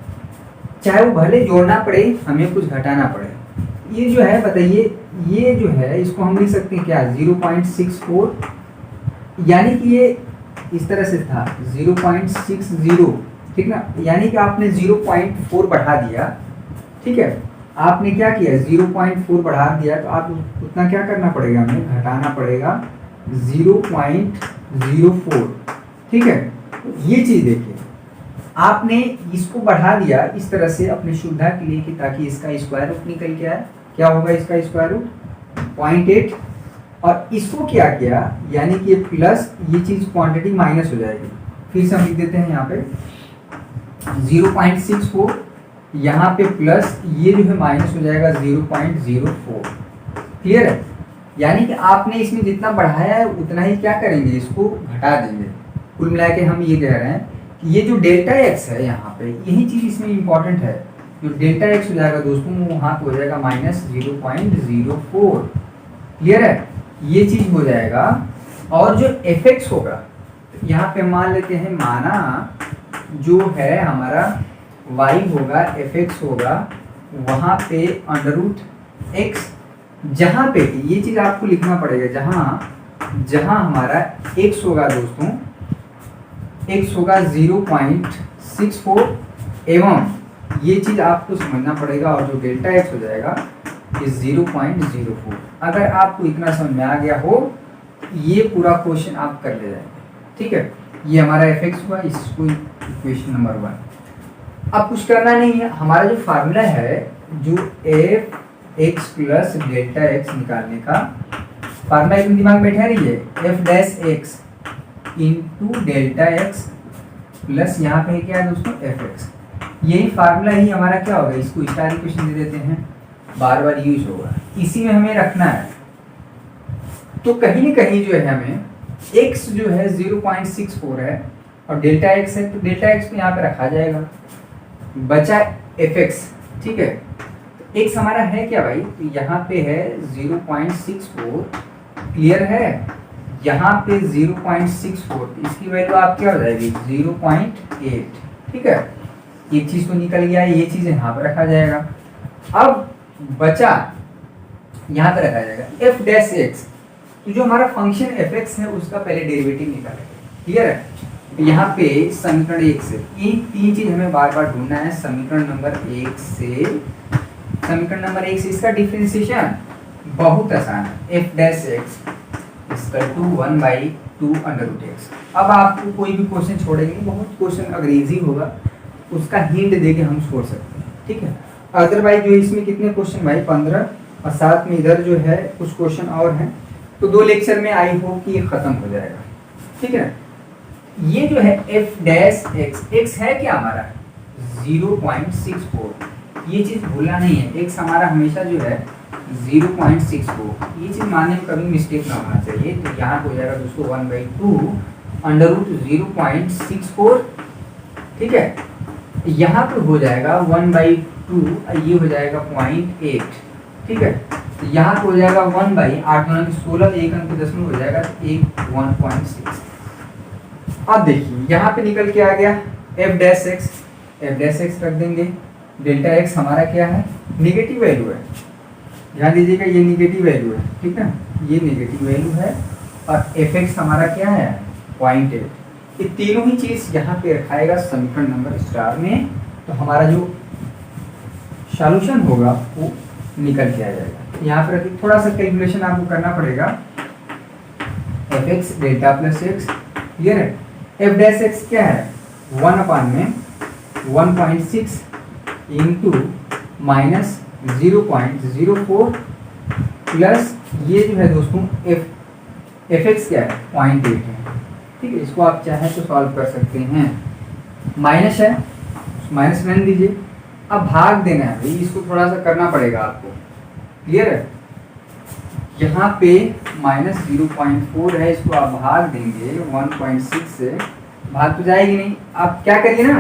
चाहे वो भले जोड़ना पड़े हमें कुछ घटाना पड़े। ये जो है बताइए, ये जो है इसको हम लिख सकते हैं क्या 0.64, यानी कि ये इस तरह से था 0.60। ठीक ना, यानी कि आपने 0.4 बढ़ा दिया। ठीक है, आपने क्या किया 0.4 बढ़ा दिया, तो आप उतना क्या करना पड़ेगा, हमें घटाना पड़ेगा 0.04। ठीक है, ये चीज देखिए, आपने इसको बढ़ा दिया इस तरह से अपनी सुविधा के लिए कि ताकि इसका स्क्वायर रूट निकल के आए। क्या होगा इसका स्क्वायर रूट 0.8, और इसको क्या किया, यानी कि प्लस ये चीज क्वांटिटी माइनस हो जाएगी। फिर से हम लिख देते हैं यहाँ पे 0.64, यहाँ पे प्लस ये जो है माइनस हो जाएगा 0.04। क्लियर है, यानी कि आपने इसमें जितना बढ़ाया है उतना ही क्या करेंगे, इसको घटा देंगे। कुल मिला के हम ये कह रहे हैं कि ये जो डेल्टा एक्स है यहाँ पे, यही चीज इसमें इंपॉर्टेंट है। जो डेल्टा एक्स हो जाएगा दोस्तों वो वहाँ पे हो जाएगा -0.04। क्लियर है, ये चीज हो जाएगा। और जो एफ एक्स होगा, यहाँ पे मान लेते हैं, माना जो है हमारा y होगा, एफ एक्स होगा, वहाँ पे √x, जहाँ पे ये चीज आपको लिखना पड़ेगा, जहाँ हमारा x होगा दोस्तों, x होगा 0.64, एवं ये चीज आपको समझना पड़ेगा, और जो डेल्टा x हो जाएगा ये 0.04। अगर आपको इतना समझ में आ गया हो, ये पूरा क्वेश्चन आप कर ले जाएंगे। ठीक है, ये हमारा एफ एक्स हुआ, इसको इक्वेशन नंबर 1। अब कुछ करना नहीं है, हमारा जो फार्मूला है जो F x plus delta x निकालने का फार्मूला एकदम दिमाग में बैठा रही है, f dash x into delta x plus यहाँ पे क्या है दोस्तों एफ एक्स। यही फार्मूला ही हमारा क्या होगा, इसको स्टार इक्वेशन दे देते हैं, बार बार यूज होगा, इसी में हमें रखना है। तो कहीं न कहीं जो है हमें x जो है 0.64 है और डेल्टा x है, तो डेल्टा x को यहाँ पे रखा जाएगा, बचा fx। ठीक है, तो x हमारा है क्या भाई, तो यहाँ पे है 0.64, क्लियर है, यहाँ पे 0.64, इसकी वैल्यू आप क्या हो जाएगी 0.8। ठीक है, एक चीज तो निकल गया, ये चीज यहाँ पे रखा जाएगा। अब बचा यहाँ पे रखा जाएगा एफ डैश एक्स, तो जो हमारा फंक्शन एफ एक्स है उसका पहले डेरिवेटिव निकालेंगे, क्लियर है। तो यहाँ पे समीकरण 1 से ये तीन चीज हमें बार बार ढूंढना है। समीकरण नंबर 1 से इसका डिफरेंशिएशन बहुत आसान है, एफ डैश एक्स इसका 1/2 अंडर रूट एक्स। अब आपको कोई भी क्वेश्चन छोड़ेंगे, बहुत क्वेश्चन अगर इजी होगा उसका हिंट देके हम छोड़ सकते हैं, ठीक है। अदरवाइज जो इसमें कितने क्वेश्चन भाई 15, और साथ में इधर जो है कुछ क्वेश्चन और हैं, तो 2 लेक्चर में आई होप कि ये खत्म हो जाएगा, ठीक है। ये जो है एफ डैश एक्स, एक्स है क्या हमारा 0.64, ये चीज भूलना नहीं है, एक्स हमारा हमेशा जो है 0.64, ये चीज मानने में कभी मिस्टेक ना होना चाहिए। तो यहाँ हो जाएगा दोस्तों 1/2 अंडर रूट 0.64, ठीक है। यहाँ पे हो जाएगा 1/2, ये हो जाएगा 0.8, ठीक है। तो यहाँ पे हो जाएगा 1/8 एक अंक दशमलव हो जाएगा, तो 1.6। अब देखिए यहाँ पे निकल के आ गया एफ डैश एक्स रख देंगे, डेल्टा एक्स हमारा क्या है निगेटिव वैल्यू है, ध्यान दीजिएगा ये निगेटिव वैल्यू है, ठीक है, ये निगेटिव वैल्यू है, और एफ एक्स हमारा क्या है 0.8। ये तीनों ही चीज यहाँ पे रखाएगा समीकरण नंबर स्टार में, तो हमारा जो सॉल्यूशन होगा वो निकल के आ जाएगा। यहाँ पर थोड़ा सा कैलकुलेशन आपको करना पड़ेगा, F x delta plus x, clear है। एफ डैश एक्स क्या है 1/1.6 इंटू माइनस 0.04 प्लस ये जो है दोस्तों एफ एक्स क्या है 0.8 है, ठीक है। इसको आप चाहे तो सॉल्व कर सकते हैं, माइनस है माइनस रहने दीजिए। अब भाग देना है भाई, इसको थोड़ा सा करना पड़ेगा आपको, क्लियर है। यहाँ पे -0.4 है, इसको आप भाग देंगे 1.6 से, भाग तो जाएगी नहीं। आप क्या करिए ना,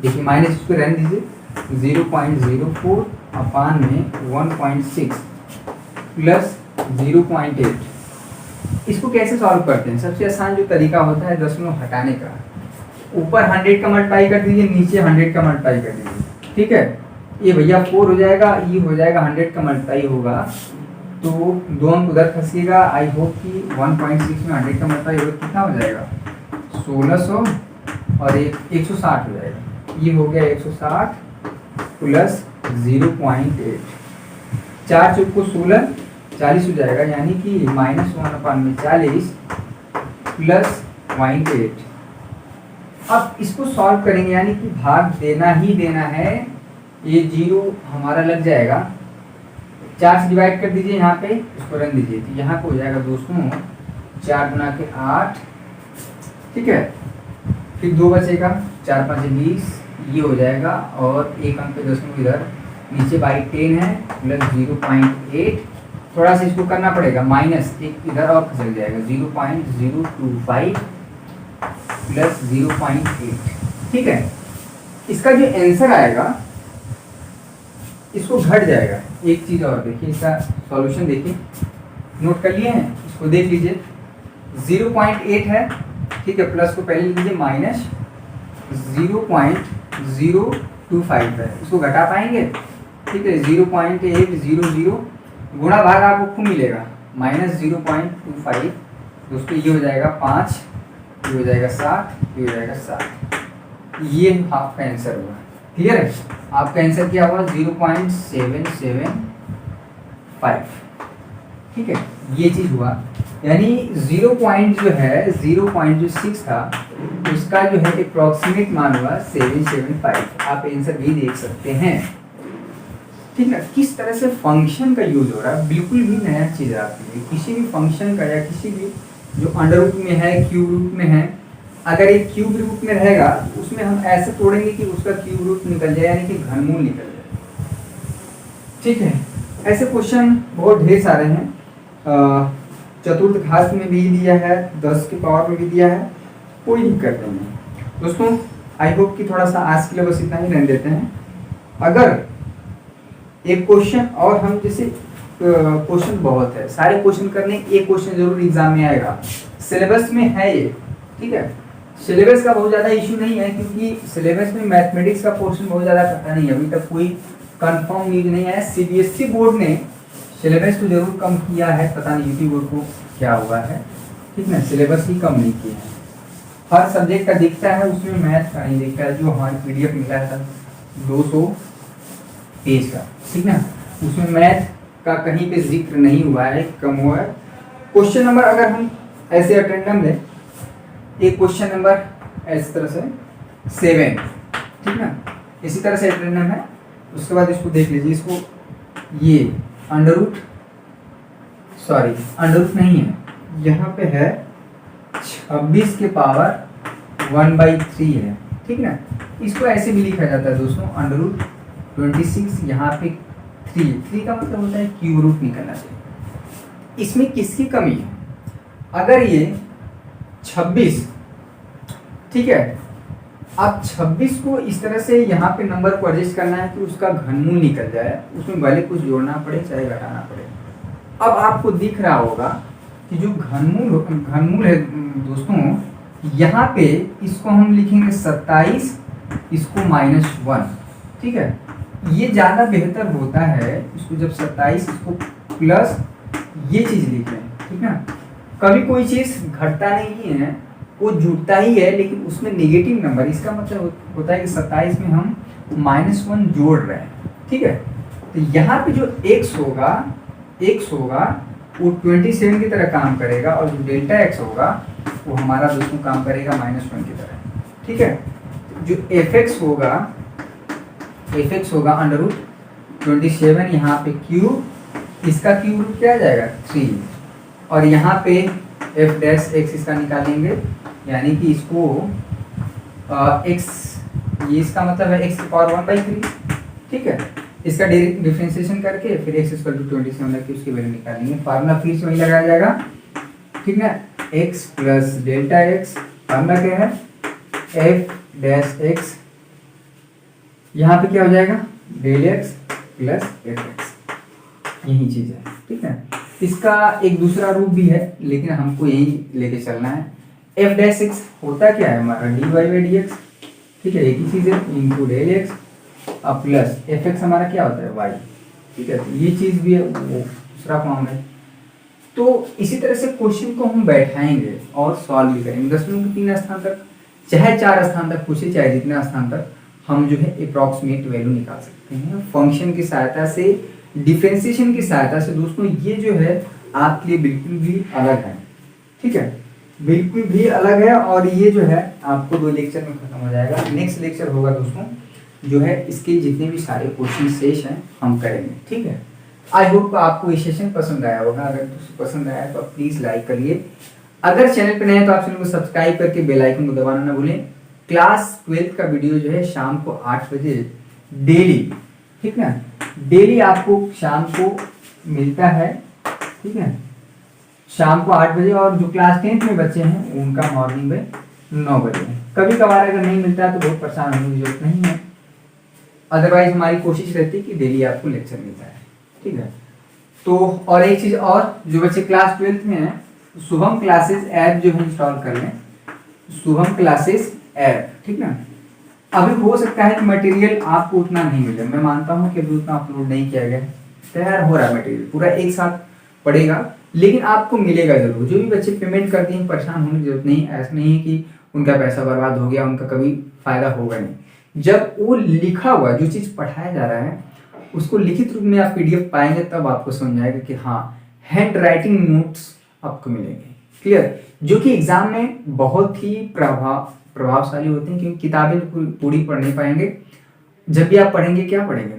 देखिए माइनस इसको रहने दीजिए, 0.04 अपान में 1.6 प्लस 0.8। इसको कैसे सॉल्व करते हैं, सबसे आसान जो तरीका होता है दशमलव हटाने का, ऊपर 100 का मल्टीप्लाई कर दीजिए, नीचे 100 का मल्टीप्लाई कर दीजिए, ठीक है। ये भैया 4 हो जाएगा, ये हो जाएगा 100 का मल्टीप्लाई होगा, तो 2 अंक उधर फंसिएगा। आई होप कि 1.6 में 100 का मल्टीप्लाई होगा, कितना हो जाएगा 1600 और 160 हो जाएगा। ये हो गया 160 प्लस 0.8, 4 चौक को 16, 40 हो जाएगा, यानी कि -1/40 प्लस 0.8। अब इसको सॉल्व करेंगे, यानी कि भाग देना ही देना है, ये 0 हमारा लग जाएगा, 4 से डिवाइड कर दीजिए, यहाँ पे इसको रन दीजिए, तो यहाँ पे हो जाएगा दोस्तों 4 गुना के 8, ठीक है। फिर 2 बचेगा, 4 5 20, ये हो जाएगा, और एक अंक पे दशमलव इधर नीचे बाई 10 है प्लस 0.8, थोड़ा सा इसको करना पड़ेगा, माइनस एक इधर और खसक जाएगा, 0.025 प्लस 0.8, ठीक है। इसका जो आंसर आएगा इसको घट जाएगा। एक चीज और देखिए, इसका सॉल्यूशन देखिए, नोट कर लिए हैं, इसको देख लीजिए, 0.8 है, ठीक है, प्लस को पहले लीजिए, माइनस 0.025 है, इसको घटा पाएंगे, ठीक है। 0.800 गुणा भाग आपको खूब मिलेगा, -0.25 दोस्तों, ये हो जाएगा 5, ये हो जाएगा 7, ये हो जाएगा 7, ये आपका आंसर हुआ, क्लियर है। आपका आंसर क्या हुआ 0.775, ठीक है, ये चीज हुआ। यानी 0 पॉइंट जो है 0.6 था, उसका जो है अप्रॉक्सीमेट मान हुआ 775। आप आंसर भी देख सकते हैं, ठीक है। किस तरह से फंक्शन का यूज हो रहा है, बिल्कुल भी नया चीज है आपके लिए, किसी भी फंक्शन का या किसी भी जो अंडर रूट में है, क्यूब रूट में है, अगर ये क्यूब रूट में रहेगा उसमें हम ऐसे तोड़ेंगे कि उसका क्यूब रूट निकल जाए, यानी कि घनमूल निकल जाए। ठीक है, ऐसे क्वेश्चन बहुत ढेर सारे हैं। चतुर्थ घात में भी दिया है, 10 के पावर में भी दिया है, कोई दिक्कत नहीं है दोस्तों। आई होप कि थोड़ा सा आज के लिए बस इतना ही रहने देते हैं। अगर एक क्वेश्चन और हम जैसे क्वेश्चन बहुत है, सारे क्वेश्चन करने, एक क्वेश्चन जरूर एग्जाम में आएगा, सिलेबस में है ये। ठीक है, सिलेबस का बहुत ज़्यादा इशू नहीं है, क्योंकि सिलेबस में मैथमेटिक्स का पोर्शन बहुत ज़्यादा कटा नहीं है, अभी तक कोई कंफर्म न्यूज नहीं है। सीबीएसई बोर्ड ने सिलेबस को जरूर कम किया है, पता नहीं यूपी बोर्ड को क्या हुआ है। ठीक है, सिलेबस ही कम नहीं किया है, हर सब्जेक्ट का दिखता है, उसमें मैथ का नहीं दिखता है। जो हमारी पीडीएफ मिला था 200 पेज का, ठीक ना, उसमें मैथ का कहीं पे जिक्र नहीं हुआ है, कम हुआ है। क्वेश्चन नंबर अगर हम ऐसे अटेंडम लें, एक क्वेश्चन नंबर इस तरह से 7, ठीक ना, इसी तरह से अटेंडम है। उसके बाद इसको देख लीजिए, इसको ये अंडर रूट नहीं है, यहाँ पे है 26 के पावर 1/3 है। ठीक ना, इसको ऐसे भी लिखा जाता है दोस्तों, अंडर रूट 26, यहाँ पे 3 का मतलब होता है क्यूब रूट निकलना चाहिए। इसमें किसकी कमी है? अगर ये 26, ठीक है, अब 26 को इस तरह से यहाँ पे नंबर को एडजस्ट करना है कि उसका घनमूल निकल जाए, उसमें भले कुछ जोड़ना पड़े चाहे घटाना पड़े। अब आपको दिख रहा होगा कि जो घनमूल है दोस्तों, यहाँ पे इसको हम लिखेंगे 27, इसको -1। ठीक है, ये ज़्यादा बेहतर होता है, इसको जब 27 इसको प्लस ये चीज़ लिखें। ठीक है, कभी कोई चीज़ घटता नहीं है, वो जुड़ता ही है, लेकिन उसमें नेगेटिव नंबर, इसका मतलब होता है कि 27 में हम -1 जोड़ रहे हैं। ठीक है, तो यहाँ पे जो x होगा वो 27 की तरह काम करेगा, और जो डेल्टा x होगा वो हमारा दोस्तों काम करेगा -1 की तरह। ठीक है, जो fx होगा अंडर रूट 27, यहाँ पे क्यूब, इसका क्यूब रूट क्या आ जाएगा 3, और यहाँ पे f' इसका निकालेंगे, यानी कि इसको x, ये इसका मतलब है x की पावर 1/3। ठीक है, इसका डिफरेंशिएशन करके फिर x = 27 रख के उसकी वैल्यू निकालेंगे। फार्मूला फिर से वही लगाया जाएगा। ठीक है, x plus delta x, formula क्या है f'(x), यहाँ पे क्या हो जाएगा डेल x प्लस fx, यही चीज़ है। ठीक है, इसका एक दूसरा रूप भी है, लेकिन हमको यही लेके चलना है। f' होता क्या है हमारा dy/dx। ठीक है, एक ही चीज़ है, इंटू डेल x अब प्लस fx हमारा क्या होता है y। ठीक है, तो ये चीज़ भी है, वो दूसरा फॉर्म है। तो इसी तरह से क्वेश्चन को हम बैठाएंगे और सॉल्व भी करेंगे। 10 मिनट के 3 स्थान तक, चाहे 4 स्थान तक पूछे, चाहे जितने स्थान तक, हम जो है अप्रॉक्सीमेट वैल्यू निकाल सकते हैं फंक्शन की सहायता से, डिफरेंशिएशन की सहायता से। दोस्तों ये जो है आपके लिए बिल्कुल भी अलग है। ठीक है, बिल्कुल भी अलग है, और ये जो है आपको 2 लेक्चर में खत्म हो जाएगा। नेक्स्ट लेक्चर होगा दोस्तों जो है इसके जितने भी सारे क्वेश्चन शेष हैं हम करेंगे। ठीक है, आई होप आपको ये सेशन पसंद आया होगा। अगर पसंद आया तो प्लीज़ लाइक करिए। अगर चैनल पर नए हैं तो आप चैनल को सब्सक्राइब करके बेल आइकन को दबाना ना भूलें। क्लास 12 का वीडियो जो है शाम को 8 बजे डेली, ठीक है, डेली आपको शाम को मिलता है। ठीक है, शाम को 8 बजे, और जो क्लास 10th में बच्चे हैं उनका मॉर्निंग में 9 बजे। कभी कभार अगर नहीं मिलता है तो बहुत परेशान होने की जरूरत नहीं है, अदरवाइज हमारी कोशिश रहती है कि डेली आपको लेक्चर मिलता है। ठीक है, तो और एक चीज़ और, जो बच्चे क्लास 12th में हैं, शुभम क्लासेस ऐप जो है इंस्टॉल कर लें, शुभम क्लासेस ऐप। ठीक है, अभी हो सकता है कि मटेरियल आपको उतना नहीं मिले, मैं मानता हूँ कि अभी उतना अपलोड नहीं किया गया, तैयार हो रहा है मटेरियल, पूरा एक साथ पड़ेगा, लेकिन आपको मिलेगा जरूर। जो भी बच्चे पेमेंट करते हैं परेशान होने की जरूरत नहीं, ऐसा नहीं है कि उनका पैसा बर्बाद हो गया, उनका कभी फायदा होगा नहीं। जब वो लिखा हुआ जो चीज़ पढ़ाया जा रहा है उसको लिखित रूप में आप PDF पाएंगे, तब आपको समझ आएगा कि हाँ, हैंड राइटिंग नोट्स आपको मिलेंगे। क्लियर, जो कि एग्जाम में बहुत ही प्रभावशाली होते हैं, क्योंकि किताबें पूरी पढ़ नहीं पाएंगे। जब भी आप पढ़ेंगे, क्या पढ़ेंगे,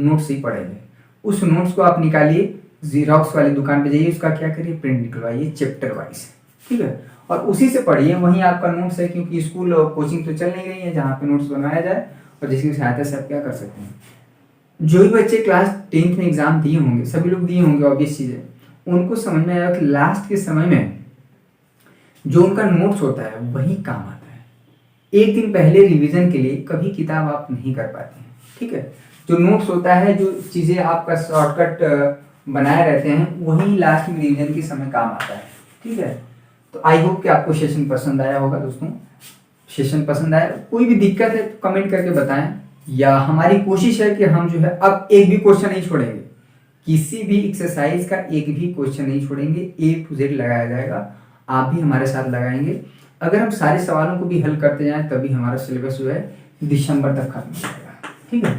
नोट्स ही पढ़ेंगे। उस नोट्स को आप निकालिए, जीरोक्स वाली दुकान पे जाइए, उसका क्या करिए, प्रिंट निकलवाइए चैप्टर वाइज। ठीक है, और उसी से पढ़िए, वहीं आपका नोट्स है, क्योंकि स्कूल और कोचिंग तो चल नहीं रही है जहाँ पे नोट्स बनवाया जाए, और जिसकी सहायता से आप क्या कर सकते हैं। जो भी बच्चे क्लास 10th में एग्जाम दिए होंगे, सभी लोग दिए होंगे, ऑब्वियस चीज़ है, उनको समझ में आएगा कि लास्ट के समय में जो उनका नोट्स होता है वही काम आता है। एक दिन पहले रिवीजन के लिए कभी किताब आप नहीं कर पाते हैं, ठीक है। जो नोट्स होता है, जो चीज़ें आपका शॉर्टकट बनाए रहते हैं, वही लास्ट में रिवीजन के समय काम आता है, ठीक है। तो आई होप कि आपको सेशन पसंद आया होगा दोस्तों। सेशन पसंद आया, कोई भी दिक्कत है तो कमेंट करके बताएं, या हमारी कोशिश है कि हम जो है अब एक भी क्वेश्चन नहीं छोड़ेंगे, किसी भी एक्सरसाइज का एक भी क्वेश्चन नहीं छोड़ेंगे, A to Z लगाया जाएगा। आप भी हमारे साथ लगाएंगे। अगर हम सारे सवालों को भी हल करते जाएं तभी हमारा सिलेबस जो है दिसंबर तक खत्म हो जाएगा, ठीक है।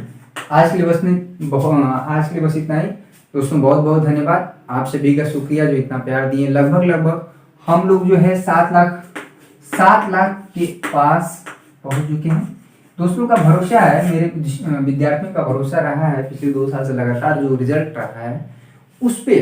आज के लिए बस इतना ही दोस्तों। बहुत बहुत धन्यवाद, आप सभी का शुक्रिया जो इतना प्यार दिए। लगभग हम लोग जो है 7 लाख के पास पहुंच चुके हैं। दोस्तों का भरोसा है, मेरे विद्यार्थियों का भरोसा रहा है पिछले 2 साल से लगातार जो रिजल्ट रहा है उस पे,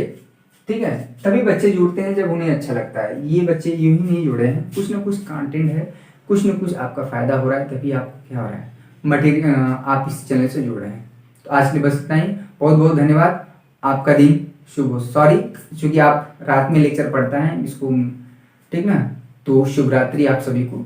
ठीक है। तभी बच्चे जुड़ते हैं जब उन्हें अच्छा लगता है। ये बच्चे यूं ही नहीं जुड़े हैं, कुछ ना कुछ कंटेंट है, कुछ ना कुछ आपका फायदा हो रहा है, तभी आपको क्या हो रहा है, मटेरियल आप इस चैनल से जुड़ रहे हैं। तो आज के लिए बस इतना ही। बहुत बहुत धन्यवाद, आपका दिन शुभ हो। सॉरी, क्योंकि आप रात में लेक्चर पढ़ता है इसको, ठीक ना। तो शुभ रात्रि आप सभी को।